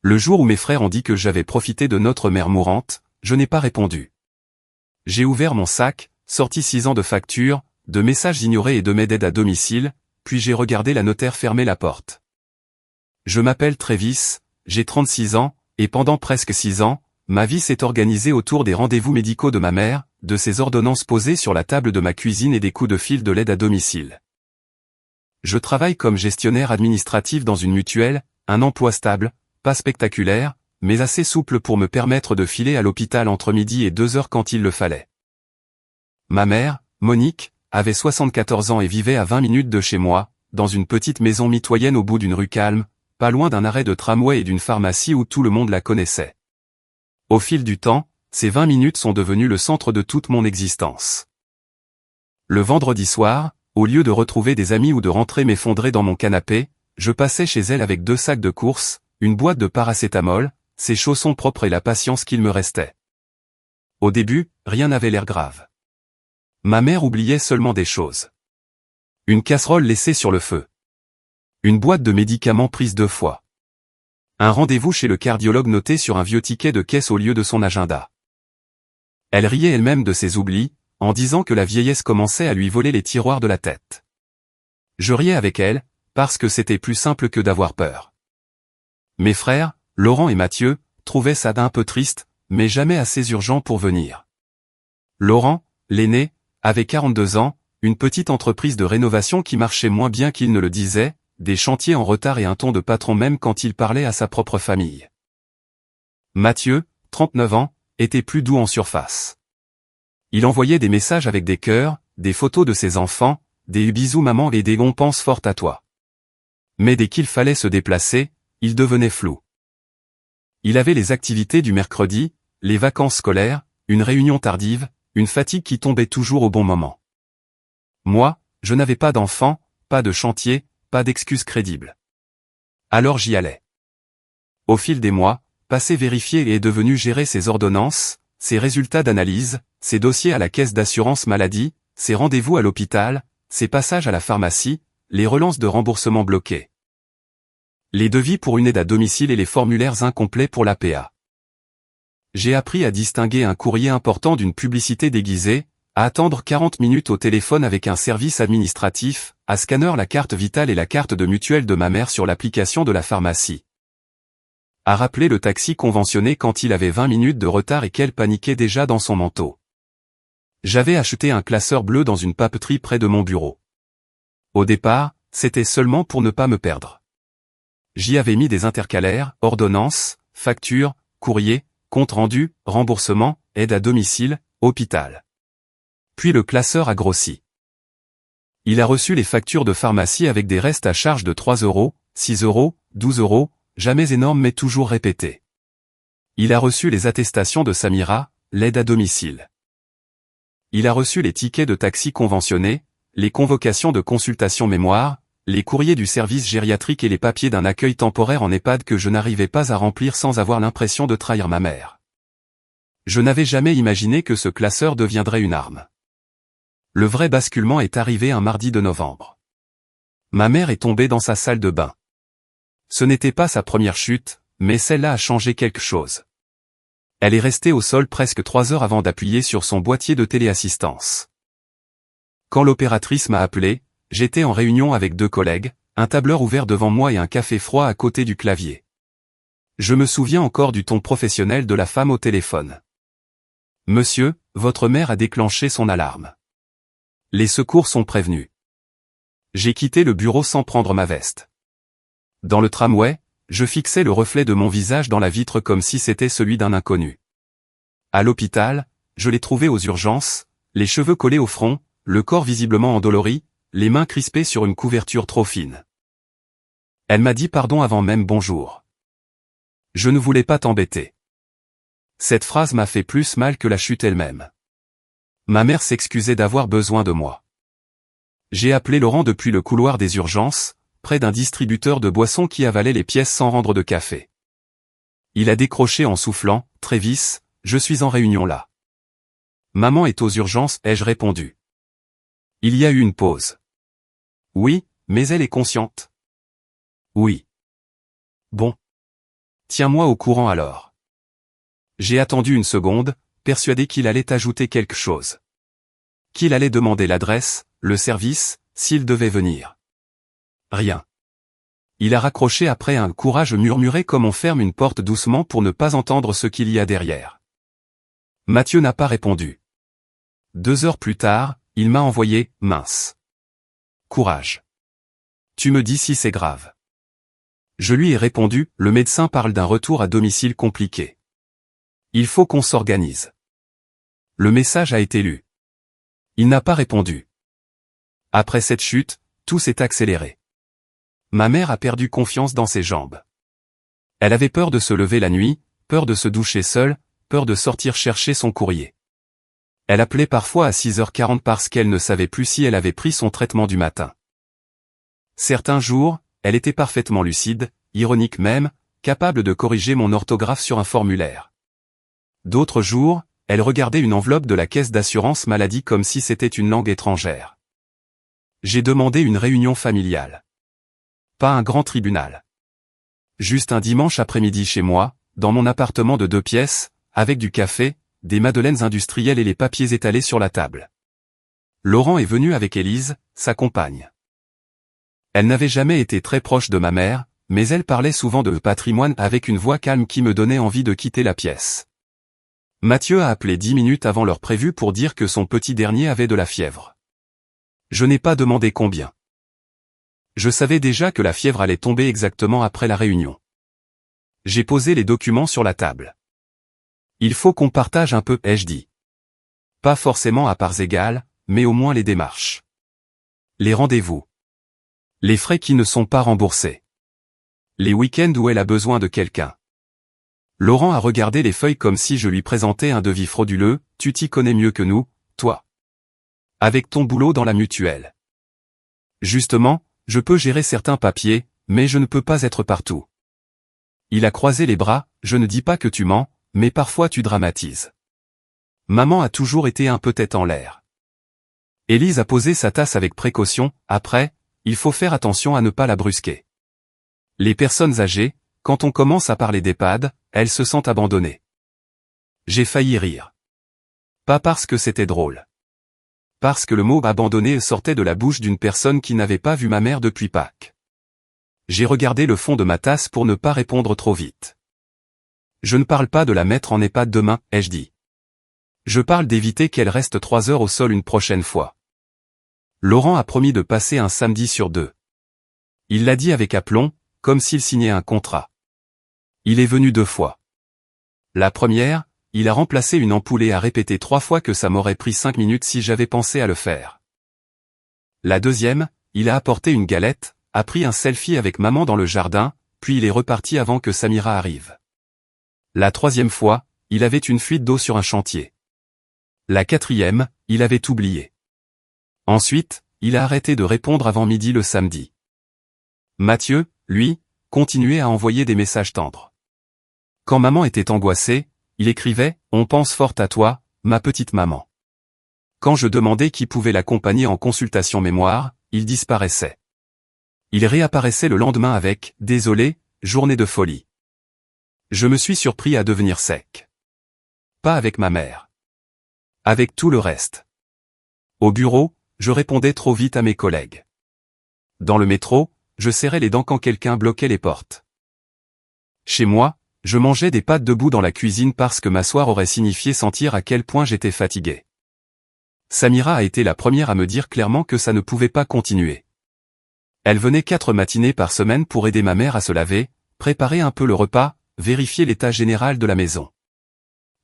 Le jour où mes frères ont dit que j'avais profité de notre mère mourante, je n'ai pas répondu. J'ai ouvert mon sac, sorti 6 ans de factures, de messages ignorés et de mes aides à domicile, puis j'ai regardé la notaire fermer la porte. Je m'appelle Travis, j'ai 36 ans, et pendant presque 6 ans, ma vie s'est organisée autour des rendez-vous médicaux de ma mère, de ses ordonnances posées sur la table de ma cuisine et des coups de fil de l'aide à domicile. Je travaille comme gestionnaire administratif dans une mutuelle, un emploi stable, pas spectaculaire, mais assez souple pour me permettre de filer à l'hôpital entre midi et 2 heures quand il le fallait. Ma mère, Monique, avait 74 ans et vivait à 20 minutes de chez moi, dans une petite maison mitoyenne au bout d'une rue calme, pas loin d'un arrêt de tramway et d'une pharmacie où tout le monde la connaissait. Au fil du temps, ces 20 minutes sont devenues le centre de toute mon existence. Le vendredi soir, au lieu de retrouver des amis ou de rentrer m'effondrer dans mon canapé, je passais chez elle avec 2 sacs de courses, une boîte de paracétamol, ses chaussons propres et la patience qu'il me restait. Au début, rien n'avait l'air grave. Ma mère oubliait seulement des choses. Une casserole laissée sur le feu. Une boîte de médicaments prise 2 fois. Un rendez-vous chez le cardiologue noté sur un vieux ticket de caisse au lieu de son agenda. Elle riait elle-même de ses oublis, en disant que la vieillesse commençait à lui voler les tiroirs de la tête. Je riais avec elle, parce que c'était plus simple que d'avoir peur. Mes frères, Laurent et Mathieu, trouvaient ça d'un peu triste, mais jamais assez urgent pour venir. Laurent, l'aîné, avait 42 ans, une petite entreprise de rénovation qui marchait moins bien qu'il ne le disait, des chantiers en retard et un ton de patron même quand il parlait à sa propre famille. Mathieu, 39 ans, était plus doux en surface. Il envoyait des messages avec des cœurs, des photos de ses enfants, des bisous maman et des on pense fort à toi. Mais dès qu'il fallait se déplacer, il devenait flou. Il avait les activités du mercredi, les vacances scolaires, une réunion tardive, une fatigue qui tombait toujours au bon moment. Moi, je n'avais pas d'enfant, pas de chantier, pas d'excuses crédibles. Alors j'y allais. Au fil des mois, passé vérifier et est devenu gérer ses ordonnances, ses résultats d'analyse, ses dossiers à la caisse d'assurance maladie, ses rendez-vous à l'hôpital, ses passages à la pharmacie, les relances de remboursement bloquées. Les devis pour une aide à domicile et les formulaires incomplets pour l'APA. J'ai appris à distinguer un courrier important d'une publicité déguisée, à attendre 40 minutes au téléphone avec un service administratif, à scanner la carte vitale et la carte de mutuelle de ma mère sur l'application de la pharmacie. À rappeler le taxi conventionné quand il avait 20 minutes de retard et qu'elle paniquait déjà dans son manteau. J'avais acheté un classeur bleu dans une papeterie près de mon bureau. Au départ, c'était seulement pour ne pas me perdre. J'y avais mis des intercalaires, ordonnances, factures, courrier, compte rendu, remboursement, aide à domicile, hôpital. Puis le classeur a grossi. Il a reçu les factures de pharmacie avec des restes à charge de 3 €, 6 €, 12 €, jamais énormes mais toujours répétés. Il a reçu les attestations de Samira, l'aide à domicile. Il a reçu les tickets de taxi conventionnés, les convocations de consultation mémoire, les courriers du service gériatrique et les papiers d'un accueil temporaire en EHPAD que je n'arrivais pas à remplir sans avoir l'impression de trahir ma mère. Je n'avais jamais imaginé que ce classeur deviendrait une arme. Le vrai basculement est arrivé un mardi de novembre. Ma mère est tombée dans sa salle de bain. Ce n'était pas sa première chute, mais celle-là a changé quelque chose. Elle est restée au sol presque 3 heures avant d'appuyer sur son boîtier de téléassistance. Quand l'opératrice m'a appelé, j'étais en réunion avec 2 collègues, un tableur ouvert devant moi et un café froid à côté du clavier. Je me souviens encore du ton professionnel de la femme au téléphone. « Monsieur, votre mère a déclenché son alarme. Les secours sont prévenus. » J'ai quitté le bureau sans prendre ma veste. Dans le tramway, je fixais le reflet de mon visage dans la vitre comme si c'était celui d'un inconnu. À l'hôpital, je l'ai trouvé aux urgences, les cheveux collés au front, le corps visiblement endolori, les mains crispées sur une couverture trop fine. Elle m'a dit pardon avant même bonjour. Je ne voulais pas t'embêter. Cette phrase m'a fait plus mal que la chute elle-même. Ma mère s'excusait d'avoir besoin de moi. J'ai appelé Laurent depuis le couloir des urgences, près d'un distributeur de boissons qui avalait les pièces sans rendre de café. Il a décroché en soufflant, « Travis, je suis en réunion là. » « Maman est aux urgences » ai-je répondu. Il y a eu une pause. « Oui, mais elle est consciente. » « Oui. » « Bon. » Tiens-moi au courant alors. J'ai attendu une seconde, persuadé qu'il allait ajouter quelque chose. Qu'il allait demander l'adresse, le service, s'il devait venir. Rien. Il a raccroché après un courage murmuré comme on ferme une porte doucement pour ne pas entendre ce qu'il y a derrière. Mathieu n'a pas répondu. 2 heures plus tard, il m'a envoyé « mince. Courage. Tu me dis si c'est grave. » Je lui ai répondu « le médecin parle d'un retour à domicile compliqué. Il faut qu'on s'organise. » Le message a été lu. Il n'a pas répondu. Après cette chute, tout s'est accéléré. Ma mère a perdu confiance dans ses jambes. Elle avait peur de se lever la nuit, peur de se doucher seule, peur de sortir chercher son courrier. Elle appelait parfois à 6h40 parce qu'elle ne savait plus si elle avait pris son traitement du matin. Certains jours, elle était parfaitement lucide, ironique même, capable de corriger mon orthographe sur un formulaire. D'autres jours, elle regardait une enveloppe de la caisse d'assurance maladie comme si c'était une langue étrangère. J'ai demandé une réunion familiale. Pas un grand tribunal. Juste un dimanche après-midi chez moi, dans mon appartement de 2 pièces, avec du café, des madeleines industrielles et les papiers étalés sur la table. Laurent est venu avec Élise, sa compagne. Elle n'avait jamais été très proche de ma mère, mais elle parlait souvent de patrimoine avec une voix calme qui me donnait envie de quitter la pièce. Mathieu a appelé 10 minutes avant l'heure prévue pour dire que son petit dernier avait de la fièvre. Je n'ai pas demandé combien. Je savais déjà que la fièvre allait tomber exactement après la réunion. J'ai posé les documents sur la table. Il faut qu'on partage un peu, ai-je dit. Pas forcément à parts égales, mais au moins les démarches. Les rendez-vous. Les frais qui ne sont pas remboursés. Les week-ends où elle a besoin de quelqu'un. Laurent a regardé les feuilles comme si je lui présentais un devis frauduleux, tu t'y connais mieux que nous, toi. Avec ton boulot dans la mutuelle. Justement, je peux gérer certains papiers, mais je ne peux pas être partout. Il a croisé les bras, je ne dis pas que tu mens, mais parfois tu dramatises. Maman a toujours été un peu tête en l'air. Élise a posé sa tasse avec précaution, après, il faut faire attention à ne pas la brusquer. Les personnes âgées, quand on commence à parler d'EHPAD, elles se sentent abandonnées. J'ai failli rire. Pas parce que c'était drôle. Parce que le mot abandonné sortait de la bouche d'une personne qui n'avait pas vu ma mère depuis Pâques. J'ai regardé le fond de ma tasse pour ne pas répondre trop vite. Je ne parle pas de la mettre en EHPAD demain, ai-je dit. Je parle d'éviter qu'elle reste 3 heures au sol une prochaine fois. Laurent a promis de passer un samedi sur 2. Il l'a dit avec aplomb, comme s'il signait un contrat. Il est venu 2 fois. La première, il a remplacé une ampoule et a répété 3 fois que ça m'aurait pris 5 minutes si j'avais pensé à le faire. La deuxième, il a apporté une galette, a pris un selfie avec maman dans le jardin, puis il est reparti avant que Samira arrive. La troisième fois, il avait une fuite d'eau sur un chantier. La quatrième, il avait oublié. Ensuite, il a arrêté de répondre avant midi le samedi. Mathieu, lui, continuait à envoyer des messages tendres. Quand maman était angoissée, il écrivait « On pense fort à toi, ma petite maman ». Quand je demandais qui pouvait l'accompagner en consultation mémoire, il disparaissait. Il réapparaissait le lendemain avec « Désolé, journée de folie ». Je me suis surpris à devenir sec. Pas avec ma mère. Avec tout le reste. Au bureau, je répondais trop vite à mes collègues. Dans le métro, je serrais les dents quand quelqu'un bloquait les portes. Chez moi, je mangeais des pâtes debout dans la cuisine parce que m'asseoir aurait signifié sentir à quel point j'étais fatigué. Samira a été la première à me dire clairement que ça ne pouvait pas continuer. Elle venait 4 matinées par semaine pour aider ma mère à se laver, préparer un peu le repas, vérifier l'état général de la maison.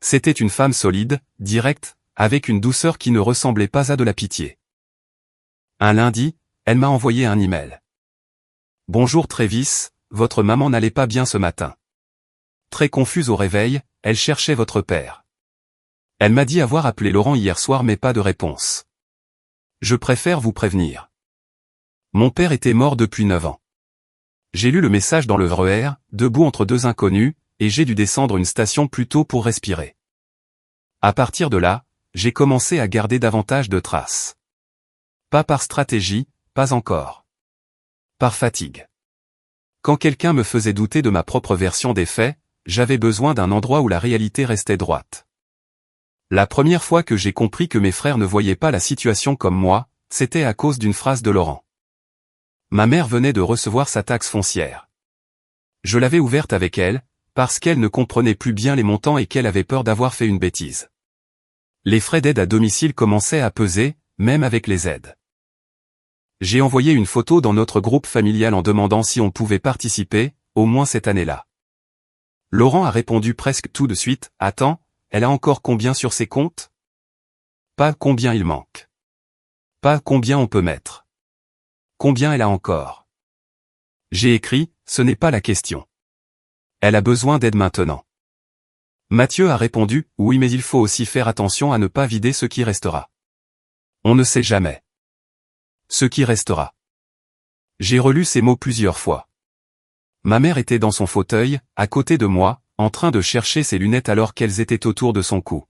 C'était une femme solide, directe, avec une douceur qui ne ressemblait pas à de la pitié. Un lundi, elle m'a envoyé un email. Bonjour Travis, votre maman n'allait pas bien ce matin. Très confuse au réveil, elle cherchait votre père. Elle m'a dit avoir appelé Laurent hier soir mais pas de réponse. Je préfère vous prévenir. Mon père était mort depuis 9 ans. J'ai lu le message dans le RER, debout entre 2 inconnus, et j'ai dû descendre une station plus tôt pour respirer. À partir de là, j'ai commencé à garder davantage de traces. Pas par stratégie, pas encore. Par fatigue. Quand quelqu'un me faisait douter de ma propre version des faits, j'avais besoin d'un endroit où la réalité restait droite. La première fois que j'ai compris que mes frères ne voyaient pas la situation comme moi, c'était à cause d'une phrase de Laurent. Ma mère venait de recevoir sa taxe foncière. Je l'avais ouverte avec elle, parce qu'elle ne comprenait plus bien les montants et qu'elle avait peur d'avoir fait une bêtise. Les frais d'aide à domicile commençaient à peser, même avec les aides. J'ai envoyé une photo dans notre groupe familial en demandant si on pouvait participer, au moins cette année-là. Laurent a répondu presque tout de suite, « Attends, elle a encore combien sur ses comptes ? Pas combien il manque. Pas combien on peut mettre. Combien elle a encore ?» J'ai écrit, « Ce n'est pas la question. Elle a besoin d'aide maintenant. » Mathieu a répondu, « Oui, mais il faut aussi faire attention à ne pas vider ce qui restera. On ne sait jamais. Ce qui restera. » J'ai relu ces mots plusieurs fois. Ma mère était dans son fauteuil, à côté de moi, en train de chercher ses lunettes alors qu'elles étaient autour de son cou.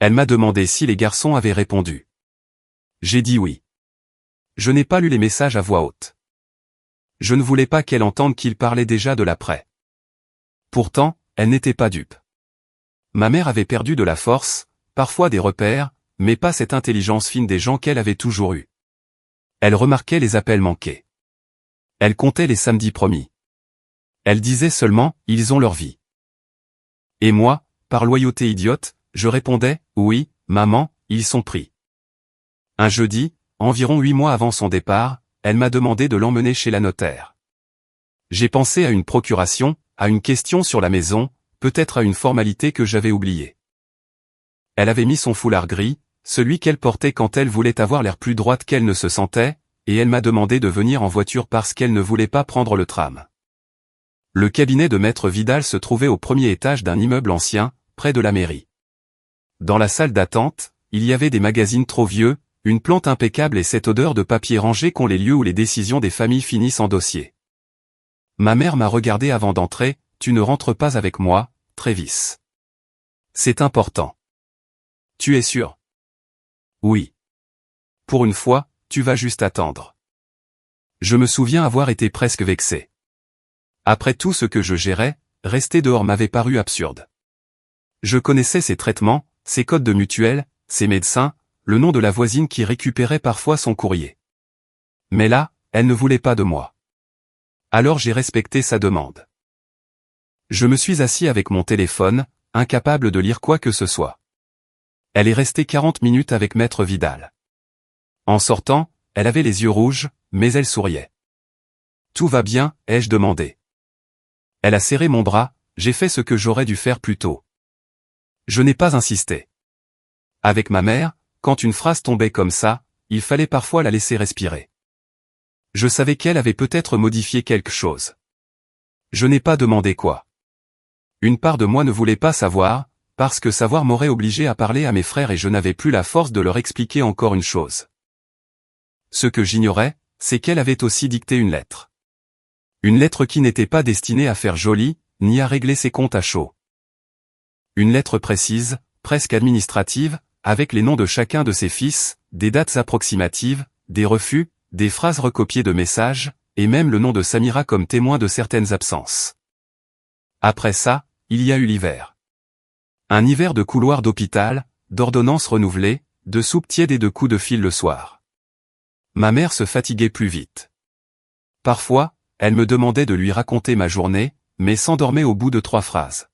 Elle m'a demandé si les garçons avaient répondu. J'ai dit oui. Je n'ai pas lu les messages à voix haute. Je ne voulais pas qu'elle entende qu'il parlait déjà de l'après. Pourtant, elle n'était pas dupe. Ma mère avait perdu de la force, parfois des repères, mais pas cette intelligence fine des gens qu'elle avait toujours eue. Elle remarquait les appels manqués. Elle comptait les samedis promis. Elle disait seulement, ils ont leur vie. Et moi, par loyauté idiote, je répondais, oui, maman, ils sont pris. Un jeudi, environ 8 mois avant son départ, elle m'a demandé de l'emmener chez la notaire. J'ai pensé à une procuration, à une question sur la maison, peut-être à une formalité que j'avais oubliée. Elle avait mis son foulard gris, celui qu'elle portait quand elle voulait avoir l'air plus droite qu'elle ne se sentait, et elle m'a demandé de venir en voiture parce qu'elle ne voulait pas prendre le tram. Le cabinet de Maître Vidal se trouvait au premier étage d'un immeuble ancien, près de la mairie. Dans la salle d'attente, il y avait des magazines trop vieux, une plante impeccable et cette odeur de papier rangé qu'ont les lieux où les décisions des familles finissent en dossier. Ma mère m'a regardé avant d'entrer, « Tu ne rentres pas avec moi, Travis. C'est important. Tu es sûr ? Oui. Pour une fois, tu vas juste attendre. » Je me souviens avoir été presque vexé. Après tout ce que je gérais, rester dehors m'avait paru absurde. Je connaissais ses traitements, ses codes de mutuelle, ses médecins, le nom de la voisine qui récupérait parfois son courrier. Mais là, elle ne voulait pas de moi. Alors j'ai respecté sa demande. Je me suis assis avec mon téléphone, incapable de lire quoi que ce soit. Elle est restée 40 minutes avec Maître Vidal. En sortant, elle avait les yeux rouges, mais elle souriait. « Tout va bien ?» ai-je demandé. Elle a serré mon bras, j'ai fait ce que j'aurais dû faire plus tôt. Je n'ai pas insisté. Avec ma mère, quand une phrase tombait comme ça, il fallait parfois la laisser respirer. Je savais qu'elle avait peut-être modifié quelque chose. Je n'ai pas demandé quoi. Une part de moi ne voulait pas savoir, parce que savoir m'aurait obligé à parler à mes frères et je n'avais plus la force de leur expliquer encore une chose. Ce que j'ignorais, c'est qu'elle avait aussi dicté une lettre. Une lettre qui n'était pas destinée à faire joli, ni à régler ses comptes à chaud. Une lettre précise, presque administrative, avec les noms de chacun de ses fils, des dates approximatives, des refus, des phrases recopiées de messages, et même le nom de Samira comme témoin de certaines absences. Après ça, il y a eu l'hiver. Un hiver de couloirs d'hôpital, d'ordonnances renouvelées, de soupes tièdes et de coups de fil le soir. Ma mère se fatiguait plus vite. Parfois, elle me demandait de lui raconter ma journée, mais s'endormait au bout de 3 phrases.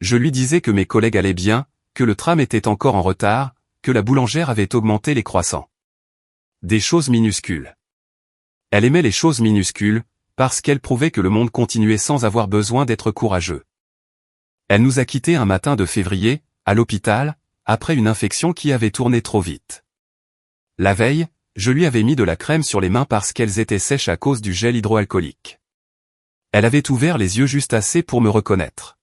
Je lui disais que mes collègues allaient bien, que le tram était encore en retard, que la boulangère avait augmenté les croissants. Des choses minuscules. Elle aimait les choses minuscules, parce qu'elle prouvait que le monde continuait sans avoir besoin d'être courageux. Elle nous a quittés un matin de février, à l'hôpital, après une infection qui avait tourné trop vite. La veille, je lui avais mis de la crème sur les mains parce qu'elles étaient sèches à cause du gel hydroalcoolique. Elle avait ouvert les yeux juste assez pour me reconnaître.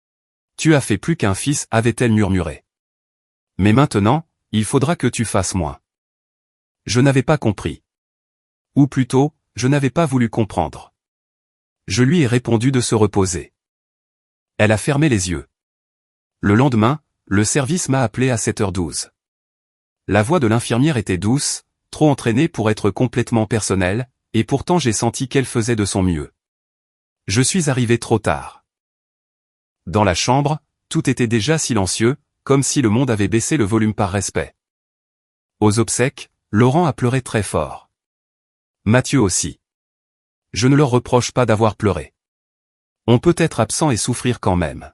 « Tu as fait plus qu'un fils » avait-elle murmuré. « Mais maintenant, il faudra que tu fasses moins. » Je n'avais pas compris. Ou plutôt, je n'avais pas voulu comprendre. Je lui ai répondu de se reposer. Elle a fermé les yeux. Le lendemain, le service m'a appelé à 7h12. La voix de l'infirmière était douce, trop entraînée pour être complètement personnelle, et pourtant j'ai senti qu'elle faisait de son mieux. Je suis arrivé trop tard. dans la chambre, tout était déjà silencieux, comme si le monde avait baissé le volume par respect. Aux obsèques, Laurent a pleuré très fort. Mathieu aussi. Je ne leur reproche pas d'avoir pleuré. On peut être absent et souffrir quand même.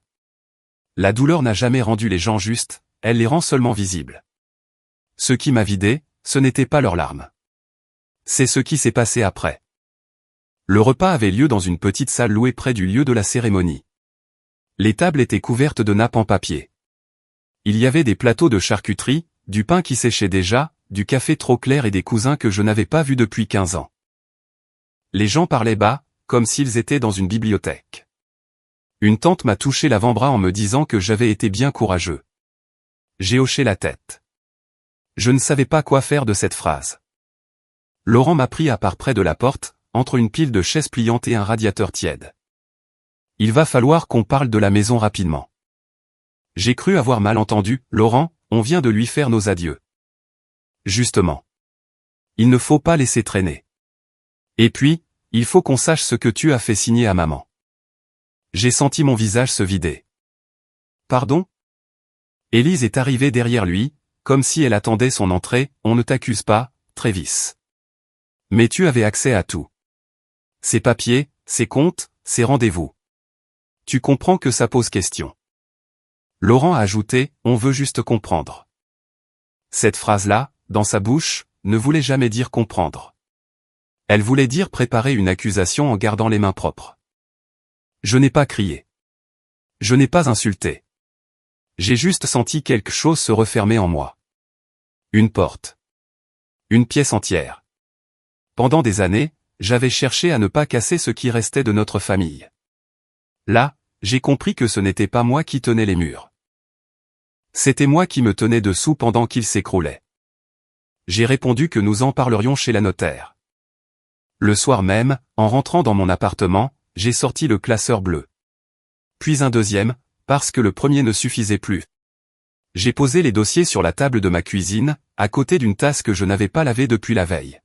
La douleur n'a jamais rendu les gens justes, elle les rend seulement visibles. Ce qui m'a vidé, ce n'était pas leurs larmes. C'est ce qui s'est passé après. Le repas avait lieu dans une petite salle louée près du lieu de la cérémonie. Les tables étaient couvertes de nappes en papier. Il y avait des plateaux de charcuterie, du pain qui séchait déjà, du café trop clair et des cousins que je n'avais pas vus depuis 15 ans. Les gens parlaient bas, comme s'ils étaient dans une bibliothèque. Une tante m'a touché l'avant-bras en me disant que j'avais été bien courageux. J'ai hoché la tête. Je ne savais pas quoi faire de cette phrase. Laurent m'a pris à part près de la porte, entre une pile de chaises pliantes et un radiateur tiède. Il va falloir qu'on parle de la maison rapidement. J'ai cru avoir mal entendu, Laurent, on vient de lui faire nos adieux. Justement. Il ne faut pas laisser traîner. Et puis, il faut qu'on sache ce que tu as fait signer à maman. J'ai senti mon visage se vider. Pardon ? Élise est arrivée derrière lui, comme si elle attendait son entrée, on ne t'accuse pas, Travis. Mais tu avais accès à tout. Ces papiers, ces comptes, ces rendez-vous. Tu comprends que ça pose question. Laurent a ajouté, on veut juste comprendre. Cette phrase-là, dans sa bouche, ne voulait jamais dire comprendre. Elle voulait dire préparer une accusation en gardant les mains propres. Je n'ai pas crié. Je n'ai pas insulté. J'ai juste senti quelque chose se refermer en moi. Une porte. Une pièce entière. Pendant des années, j'avais cherché à ne pas casser ce qui restait de notre famille. Là, j'ai compris que ce n'était pas moi qui tenais les murs. C'était moi qui me tenais dessous pendant qu'ils s'écroulaient. J'ai répondu que nous en parlerions chez la notaire. Le soir même, en rentrant dans mon appartement, j'ai sorti le classeur bleu. Puis un deuxième, parce que le premier ne suffisait plus. J'ai posé les dossiers sur la table de ma cuisine, à côté d'une tasse que je n'avais pas lavée depuis la veille.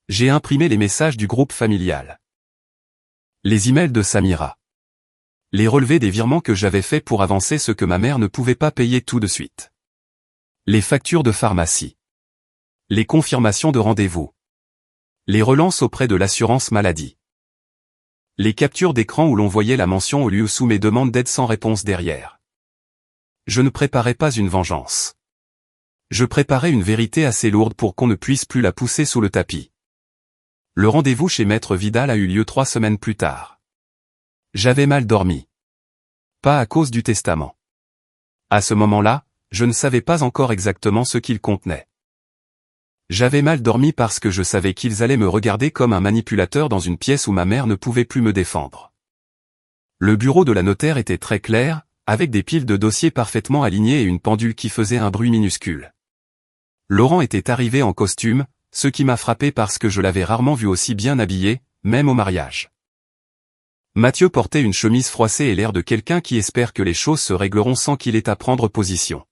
J'ai imprimé les messages du groupe familial. Les emails de Samira. Les relevés des virements que j'avais faits pour avancer ce que ma mère ne pouvait pas payer tout de suite. Les factures de pharmacie. Les confirmations de rendez-vous. Les relances auprès de l'assurance maladie. Les captures d'écran où l'on voyait la mention au lieu sous mes demandes d'aide sans réponse derrière. Je ne préparais pas une vengeance. Je préparais une vérité assez lourde pour qu'on ne puisse plus la pousser sous le tapis. Le rendez-vous chez Maître Vidal a eu lieu 3 semaines plus tard. J'avais mal dormi. Pas à cause du testament. À ce moment-là, je ne savais pas encore exactement ce qu'il contenait. J'avais mal dormi parce que je savais qu'ils allaient me regarder comme un manipulateur dans une pièce où ma mère ne pouvait plus me défendre. Le bureau de la notaire était très clair, avec des piles de dossiers parfaitement alignées et une pendule qui faisait un bruit minuscule. Laurent était arrivé en costume, ce qui m'a frappé parce que je l'avais rarement vu aussi bien habillé, même au mariage. Mathieu portait une chemise froissée et l'air de quelqu'un qui espère que les choses se régleront sans qu'il ait à prendre position.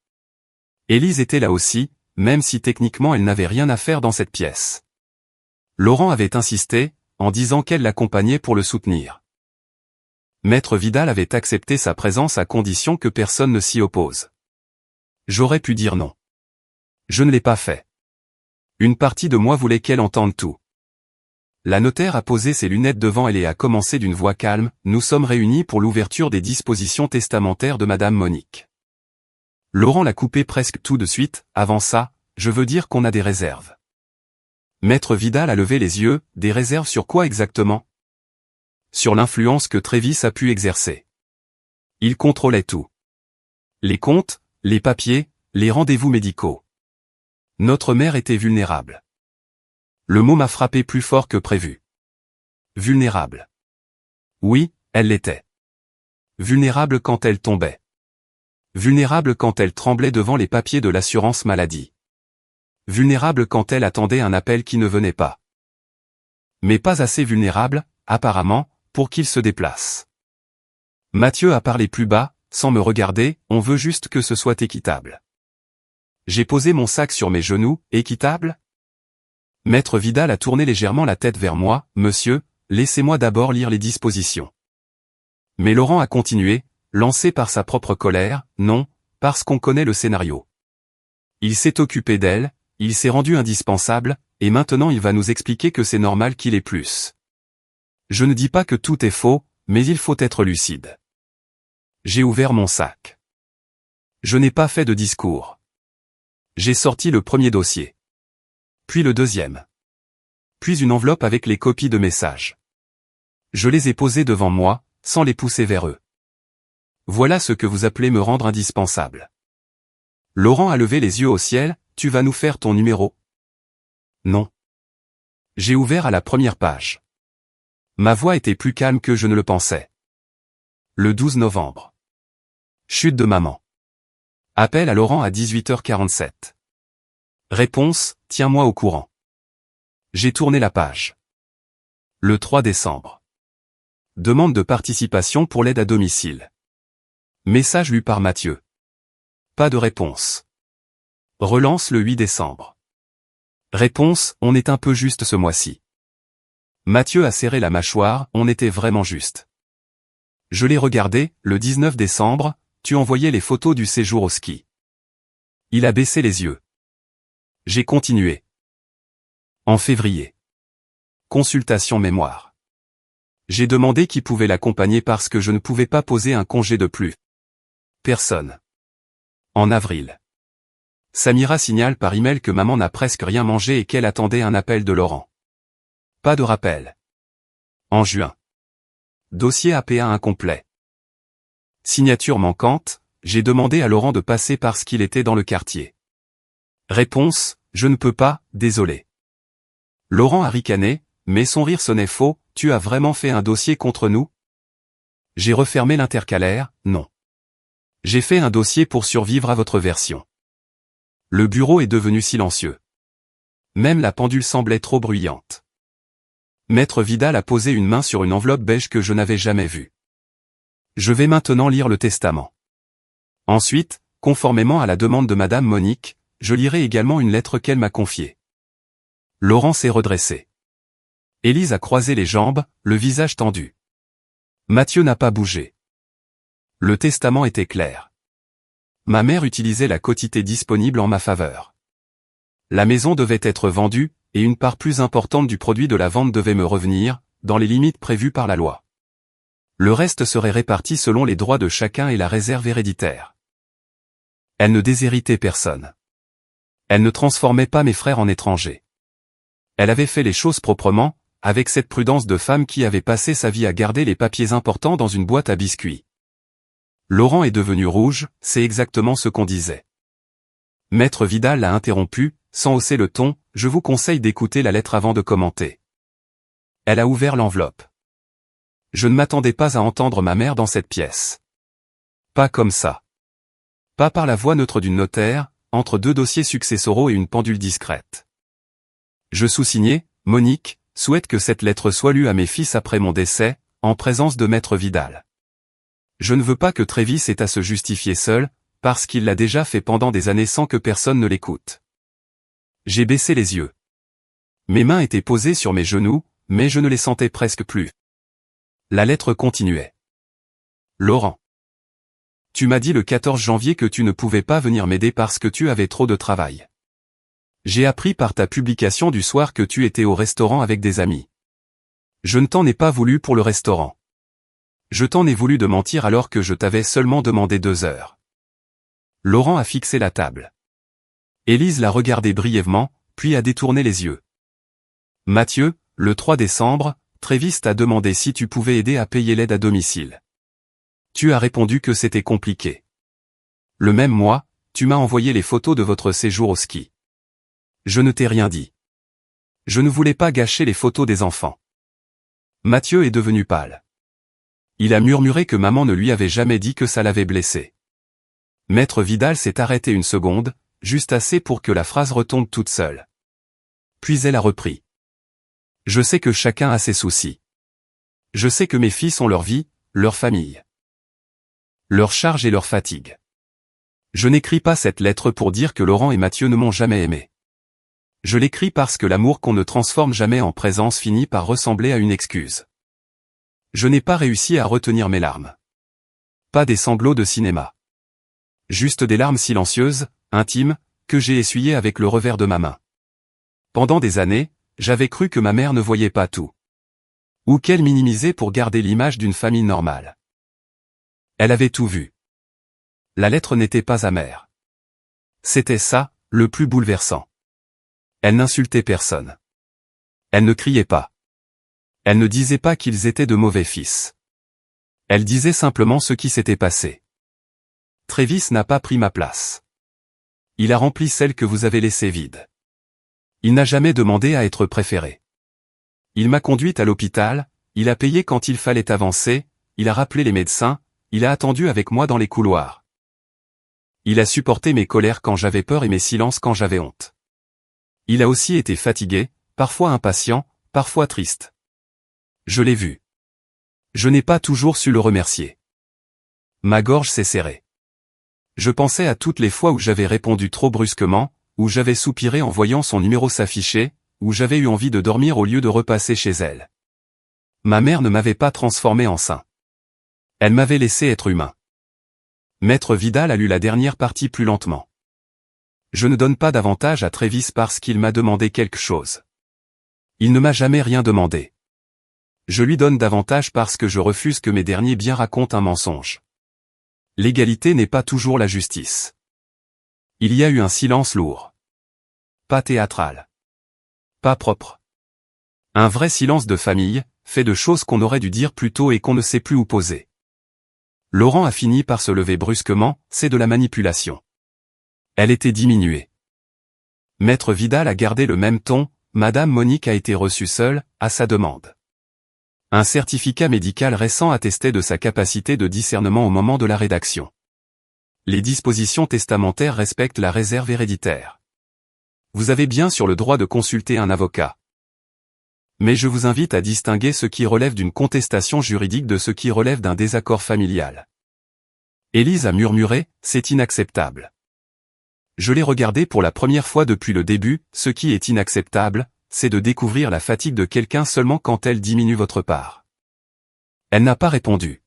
Élise était là aussi, même si techniquement elle n'avait rien à faire dans cette pièce. Laurent avait insisté, en disant qu'elle l'accompagnait pour le soutenir. Maître Vidal avait accepté sa présence à condition que personne ne s'y oppose. J'aurais pu dire non. Je ne l'ai pas fait. Une partie de moi voulait qu'elle entende tout. La notaire a posé ses lunettes devant elle et a commencé d'une voix calme, « Nous sommes réunis pour l'ouverture des dispositions testamentaires de Madame Monique. » Laurent l'a coupé presque tout de suite, « Avant ça, je veux dire qu'on a des réserves. » Maître Vidal a levé les yeux, « Des réserves sur quoi exactement ? » Sur l'influence que Travis a pu exercer. Il contrôlait tout. Les comptes, les papiers, les rendez-vous médicaux. Notre mère était vulnérable. Le mot m'a frappé plus fort que prévu. Vulnérable. Oui, elle l'était. Vulnérable quand elle tombait. Vulnérable quand elle tremblait devant les papiers de l'assurance maladie. Vulnérable quand elle attendait un appel qui ne venait pas. Mais pas assez vulnérable, apparemment, pour qu'il se déplace. Mathieu a parlé plus bas, sans me regarder, on veut juste que ce soit équitable. J'ai posé mon sac sur mes genoux, équitable ? Maître Vidal a tourné légèrement la tête vers moi, monsieur, laissez-moi d'abord lire les dispositions. Mais Laurent a continué, lancé par sa propre colère, non, parce qu'on connaît le scénario. Il s'est occupé d'elle, il s'est rendu indispensable, et maintenant il va nous expliquer que c'est normal qu'il ait plus. Je ne dis pas que tout est faux, mais il faut être lucide. J'ai ouvert mon sac. Je n'ai pas fait de discours. J'ai sorti le premier dossier. Puis le deuxième. Puis une enveloppe avec les copies de messages. Je les ai posés devant moi, sans les pousser vers eux. Voilà ce que vous appelez me rendre indispensable. Laurent a levé les yeux au ciel, tu vas nous faire ton numéro? Non. J'ai ouvert à la première page. Ma voix était plus calme que je ne le pensais. Le 12 novembre. Chute de maman. Appel à Laurent à 18h47. Réponse, tiens-moi au courant. J'ai tourné la page. Le 3 décembre. Demande de participation pour l'aide à domicile. Message lu par Mathieu. Pas de réponse. Relance le 8 décembre. Réponse, on est un peu juste ce mois-ci. Mathieu a serré la mâchoire, on était vraiment juste. Je l'ai regardé, le 19 décembre, tu envoyais les photos du séjour au ski. Il a baissé les yeux. J'ai continué. En février. Consultation mémoire. J'ai demandé qui pouvait l'accompagner parce que je ne pouvais pas poser un congé de plus. Personne. En avril. Samira signale par email que maman n'a presque rien mangé et qu'elle attendait un appel de Laurent. Pas de rappel. En juin. Dossier APA incomplet. Signature manquante, j'ai demandé à Laurent de passer parce qu'il était dans le quartier. Réponse, je ne peux pas, désolé. Laurent a ricané, mais son rire sonnait faux, tu as vraiment fait un dossier contre nous? J'ai refermé l'intercalaire, non. J'ai fait un dossier pour survivre à votre version. Le bureau est devenu silencieux. Même la pendule semblait trop bruyante. Maître Vidal a posé une main sur une enveloppe beige que je n'avais jamais vue. Je vais maintenant lire le testament. Ensuite, conformément à la demande de Madame Monique, je lirai également une lettre qu'elle m'a confiée. Laurent s'est redressé. Élise a croisé les jambes, le visage tendu. Mathieu n'a pas bougé. Le testament était clair. Ma mère utilisait la quotité disponible en ma faveur. La maison devait être vendue, et une part plus importante du produit de la vente devait me revenir, dans les limites prévues par la loi. Le reste serait réparti selon les droits de chacun et la réserve héréditaire. Elle ne déshéritait personne. Elle ne transformait pas mes frères en étrangers. Elle avait fait les choses proprement, avec cette prudence de femme qui avait passé sa vie à garder les papiers importants dans une boîte à biscuits. Laurent est devenu rouge, c'est exactement ce qu'on disait. Maître Vidal l'a interrompu, sans hausser le ton, je vous conseille d'écouter la lettre avant de commenter. Elle a ouvert l'enveloppe. Je ne m'attendais pas à entendre ma mère dans cette pièce. Pas comme ça. Pas par la voix neutre d'une notaire, entre deux dossiers successoraux et une pendule discrète. Je sous-signais, Monique, souhaite que cette lettre soit lue à mes fils après mon décès, en présence de Maître Vidal. Je ne veux pas que Trévis ait à se justifier seul, parce qu'il l'a déjà fait pendant des années sans que personne ne l'écoute. J'ai baissé les yeux. Mes mains étaient posées sur mes genoux, mais je ne les sentais presque plus. La lettre continuait. Laurent. Tu m'as dit le 14 janvier que tu ne pouvais pas venir m'aider parce que tu avais trop de travail. J'ai appris par ta publication du soir que tu étais au restaurant avec des amis. Je ne t'en ai pas voulu pour le restaurant. Je t'en ai voulu de mentir alors que je t'avais seulement demandé 2 heures. Laurent a fixé la table. Élise l'a regardé brièvement, puis a détourné les yeux. Mathieu, le 3 décembre, Trévis t'a demandé si tu pouvais aider à payer l'aide à domicile. Tu as répondu que c'était compliqué. Le même mois, tu m'as envoyé les photos de votre séjour au ski. Je ne t'ai rien dit. Je ne voulais pas gâcher les photos des enfants. Mathieu est devenu pâle. Il a murmuré que maman ne lui avait jamais dit que ça l'avait blessé. Maître Vidal s'est arrêté une seconde, juste assez pour que la phrase retombe toute seule. Puis elle a repris. Je sais que chacun a ses soucis. Je sais que mes fils ont leur vie, leur famille, leur charge et leur fatigue. Je n'écris pas cette lettre pour dire que Laurent et Mathieu ne m'ont jamais aimé. Je l'écris parce que l'amour qu'on ne transforme jamais en présence finit par ressembler à une excuse. Je n'ai pas réussi à retenir mes larmes. Pas des sanglots de cinéma. Juste des larmes silencieuses, intimes, que j'ai essuyées avec le revers de ma main. Pendant des années, j'avais cru que ma mère ne voyait pas tout. Ou qu'elle minimisait pour garder l'image d'une famille normale. Elle avait tout vu. La lettre n'était pas amère. C'était ça, le plus bouleversant. Elle n'insultait personne. Elle ne criait pas. Elle ne disait pas qu'ils étaient de mauvais fils. Elle disait simplement ce qui s'était passé. Travis n'a pas pris ma place. Il a rempli celle que vous avez laissée vide. Il n'a jamais demandé à être préféré. Il m'a conduite à l'hôpital, il a payé quand il fallait avancer, il a rappelé les médecins, il a attendu avec moi dans les couloirs. Il a supporté mes colères quand j'avais peur et mes silences quand j'avais honte. Il a aussi été fatigué, parfois impatient, parfois triste. Je l'ai vu. Je n'ai pas toujours su le remercier. Ma gorge s'est serrée. Je pensais à toutes les fois où j'avais répondu trop brusquement, où j'avais soupiré en voyant son numéro s'afficher, où j'avais eu envie de dormir au lieu de repasser chez elle. Ma mère ne m'avait pas transformé en saint. Elle m'avait laissé être humain. Maître Vidal a lu la dernière partie plus lentement. Je ne donne pas davantage à Travis parce qu'il m'a demandé quelque chose. Il ne m'a jamais rien demandé. Je lui donne davantage parce que je refuse que mes derniers biens racontent un mensonge. L'égalité n'est pas toujours la justice. Il y a eu un silence lourd. Pas théâtral. Pas propre. Un vrai silence de famille, fait de choses qu'on aurait dû dire plus tôt et qu'on ne sait plus où poser. Laurent a fini par se lever brusquement, c'est de la manipulation. Elle était diminuée. Maître Vidal a gardé le même ton, Madame Monique a été reçue seule, à sa demande. Un certificat médical récent attestait de sa capacité de discernement au moment de la rédaction. Les dispositions testamentaires respectent la réserve héréditaire. Vous avez bien sûr le droit de consulter un avocat. Mais je vous invite à distinguer ce qui relève d'une contestation juridique de ce qui relève d'un désaccord familial. Élise a murmuré, c'est inacceptable. Je l'ai regardé pour la première fois depuis le début, ce qui est inacceptable, c'est de découvrir la fatigue de quelqu'un seulement quand elle diminue votre part. Elle n'a pas répondu.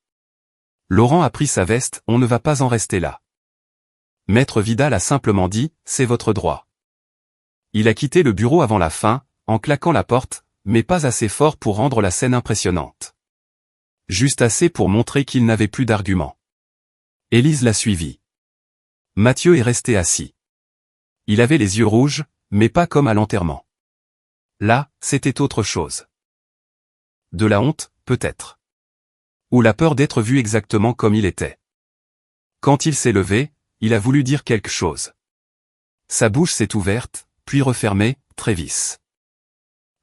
Laurent a pris sa veste, on ne va pas en rester là. Maître Vidal a simplement dit, c'est votre droit. Il a quitté le bureau avant la fin, en claquant la porte, mais pas assez fort pour rendre la scène impressionnante. Juste assez pour montrer qu'il n'avait plus d'arguments. Élise l'a suivi. Mathieu est resté assis. Il avait les yeux rouges, mais pas comme à l'enterrement. Là, c'était autre chose. De la honte, peut-être. Ou la peur d'être vu exactement comme il était. Quand il s'est levé, il a voulu dire quelque chose. Sa bouche s'est ouverte, puis refermée, Travis.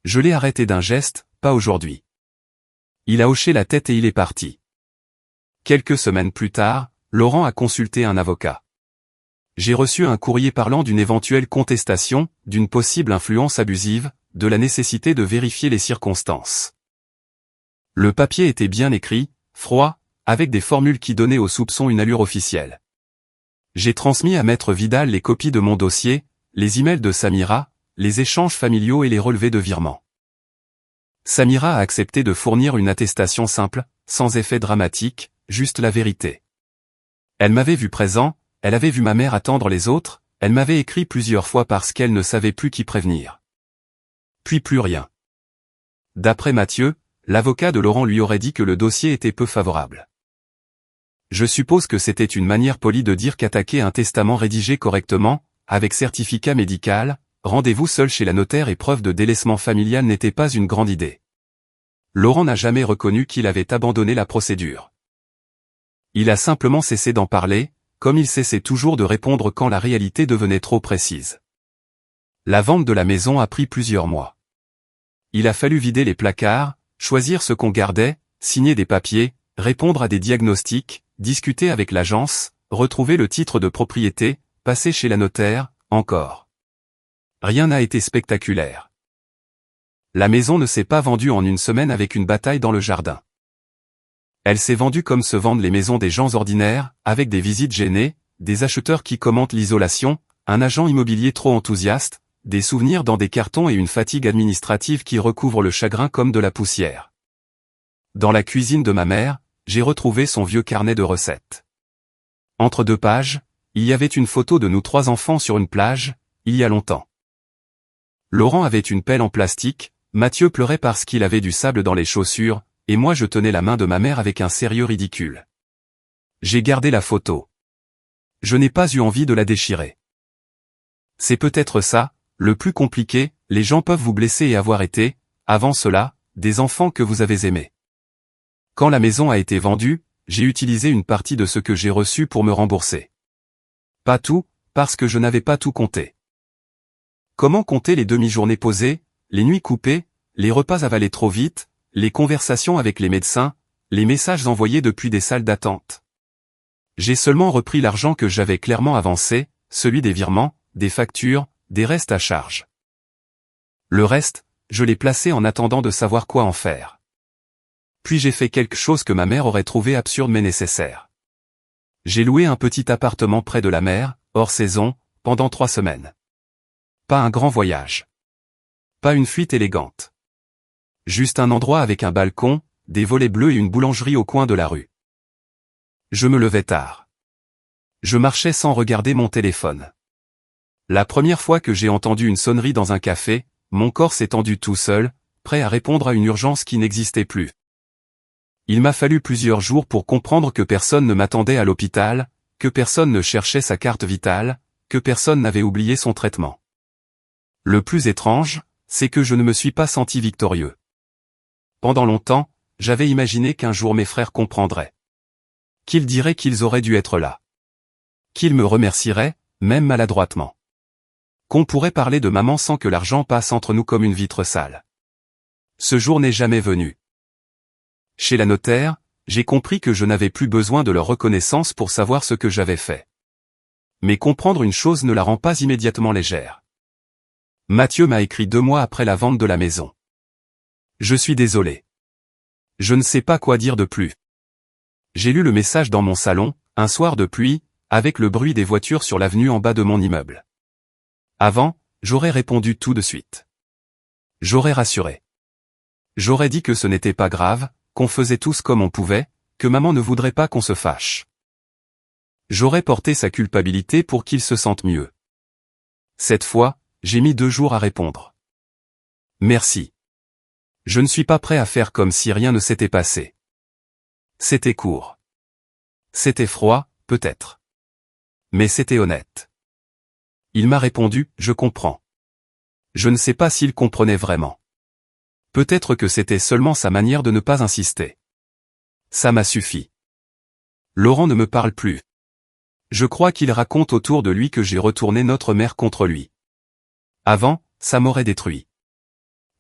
Je l'ai arrêté d'un geste, pas aujourd'hui. Il a hoché la tête et il est parti. Quelques semaines plus tard, Laurent a consulté un avocat. J'ai reçu un courrier parlant d'une éventuelle contestation, d'une possible influence abusive, de la nécessité de vérifier les circonstances. Le papier était bien écrit, froid, avec des formules qui donnaient aux soupçons une allure officielle. J'ai transmis à Maître Vidal les copies de mon dossier, les emails de Samira, les échanges familiaux et les relevés de virement. Samira a accepté de fournir une attestation simple, sans effet dramatique, juste la vérité. Elle m'avait vu présent, elle avait vu ma mère attendre les autres, elle m'avait écrit plusieurs fois parce qu'elle ne savait plus qui prévenir. Puis plus rien. D'après Mathieu, l'avocat de Laurent lui aurait dit que le dossier était peu favorable. Je suppose que c'était une manière polie de dire qu'attaquer un testament rédigé correctement, avec certificat médical, rendez-vous seul chez la notaire et preuve de délaissement familial n'était pas une grande idée. Laurent n'a jamais reconnu qu'il avait abandonné la procédure. Il a simplement cessé d'en parler, comme il cessait toujours de répondre quand la réalité devenait trop précise. La vente de la maison a pris plusieurs mois. Il a fallu vider les placards, choisir ce qu'on gardait, signer des papiers, répondre à des diagnostics, discuter avec l'agence, retrouver le titre de propriété, passer chez la notaire, encore. Rien n'a été spectaculaire. La maison ne s'est pas vendue en une semaine avec une bataille dans le jardin. Elle s'est vendue comme se vendent les maisons des gens ordinaires, avec des visites gênées, des acheteurs qui commentent l'isolation, un agent immobilier trop enthousiaste, des souvenirs dans des cartons et une fatigue administrative qui recouvre le chagrin comme de la poussière. Dans la cuisine de ma mère, j'ai retrouvé son vieux carnet de recettes. Entre deux pages, il y avait une photo de nous 3 enfants sur une plage, il y a longtemps. Laurent avait une pelle en plastique, Mathieu pleurait parce qu'il avait du sable dans les chaussures, et moi je tenais la main de ma mère avec un sérieux ridicule. J'ai gardé la photo. Je n'ai pas eu envie de la déchirer. C'est peut-être ça, le plus compliqué, les gens peuvent vous blesser et avoir été, avant cela, des enfants que vous avez aimés. Quand la maison a été vendue, j'ai utilisé une partie de ce que j'ai reçu pour me rembourser. Pas tout, parce que je n'avais pas tout compté. Comment compter les demi-journées posées, les nuits coupées, les repas avalés trop vite, les conversations avec les médecins, les messages envoyés depuis des salles d'attente? J'ai seulement repris l'argent que j'avais clairement avancé, celui des virements, des factures, des restes à charge. Le reste, je l'ai placé en attendant de savoir quoi en faire. Puis j'ai fait quelque chose que ma mère aurait trouvé absurde mais nécessaire. J'ai loué un petit appartement près de la mer, hors saison, pendant 3 semaines. Pas un grand voyage. Pas une fuite élégante. Juste un endroit avec un balcon, des volets bleus et une boulangerie au coin de la rue. Je me levais tard. Je marchais sans regarder mon téléphone. La première fois que j'ai entendu une sonnerie dans un café, mon corps s'est tendu tout seul, prêt à répondre à une urgence qui n'existait plus. Il m'a fallu plusieurs jours pour comprendre que personne ne m'attendait à l'hôpital, que personne ne cherchait sa carte vitale, que personne n'avait oublié son traitement. Le plus étrange, c'est que je ne me suis pas senti victorieux. Pendant longtemps, j'avais imaginé qu'un jour mes frères comprendraient. Qu'ils diraient qu'ils auraient dû être là. Qu'ils me remercieraient, même maladroitement. Qu'on pourrait parler de maman sans que l'argent passe entre nous comme une vitre sale. Ce jour n'est jamais venu. Chez la notaire, j'ai compris que je n'avais plus besoin de leur reconnaissance pour savoir ce que j'avais fait. Mais comprendre une chose ne la rend pas immédiatement légère. Mathieu m'a écrit 2 mois après la vente de la maison. Je suis désolé. Je ne sais pas quoi dire de plus. J'ai lu le message dans mon salon, un soir de pluie, avec le bruit des voitures sur l'avenue en bas de mon immeuble. Avant, j'aurais répondu tout de suite. J'aurais rassuré. J'aurais dit que ce n'était pas grave, qu'on faisait tous comme on pouvait, que maman ne voudrait pas qu'on se fâche. J'aurais porté sa culpabilité pour qu'il se sente mieux. Cette fois, j'ai mis 2 jours à répondre. Merci. Je ne suis pas prêt à faire comme si rien ne s'était passé. C'était court. C'était froid, peut-être. Mais c'était honnête. Il m'a répondu, je comprends. Je ne sais pas s'il comprenait vraiment. Peut-être que c'était seulement sa manière de ne pas insister. Ça m'a suffi. Laurent ne me parle plus. Je crois qu'il raconte autour de lui que j'ai retourné notre mère contre lui. Avant, ça m'aurait détruit.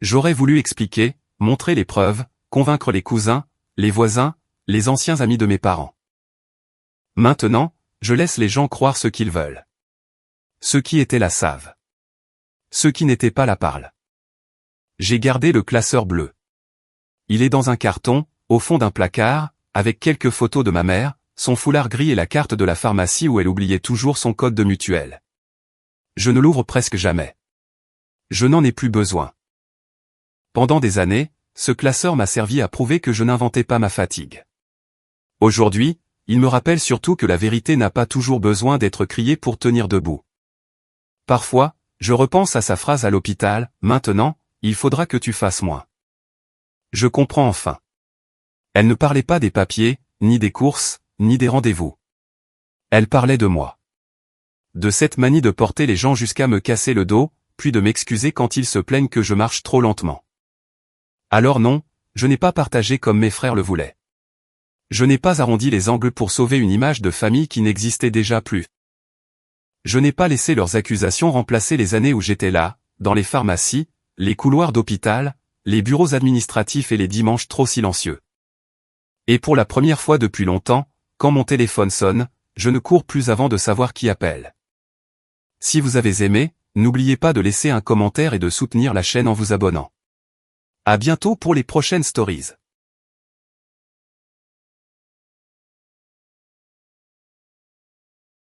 J'aurais voulu expliquer, montrer les preuves, convaincre les cousins, les voisins, les anciens amis de mes parents. Maintenant, je laisse les gens croire ce qu'ils veulent. Ceux qui étaient là savent. Ceux qui n'étaient pas là parlent. J'ai gardé le classeur bleu. Il est dans un carton, au fond d'un placard, avec quelques photos de ma mère, son foulard gris et la carte de la pharmacie où elle oubliait toujours son code de mutuelle. Je ne l'ouvre presque jamais. Je n'en ai plus besoin. Pendant des années, ce classeur m'a servi à prouver que je n'inventais pas ma fatigue. Aujourd'hui, il me rappelle surtout que la vérité n'a pas toujours besoin d'être criée pour tenir debout. Parfois, je repense à sa phrase à l'hôpital, « Maintenant, il faudra que tu fasses moins. » Je comprends enfin. Elle ne parlait pas des papiers, ni des courses, ni des rendez-vous. Elle parlait de moi. De cette manie de porter les gens jusqu'à me casser le dos, puis de m'excuser quand ils se plaignent que je marche trop lentement. Alors non, je n'ai pas partagé comme mes frères le voulaient. Je n'ai pas arrondi les angles pour sauver une image de famille qui n'existait déjà plus. Je n'ai pas laissé leurs accusations remplacer les années où j'étais là, dans les pharmacies, les couloirs d'hôpital, les bureaux administratifs et les dimanches trop silencieux. Et pour la première fois depuis longtemps, quand mon téléphone sonne, je ne cours plus avant de savoir qui appelle. Si vous avez aimé, n'oubliez pas de laisser un commentaire et de soutenir la chaîne en vous abonnant. À bientôt pour les prochaines stories.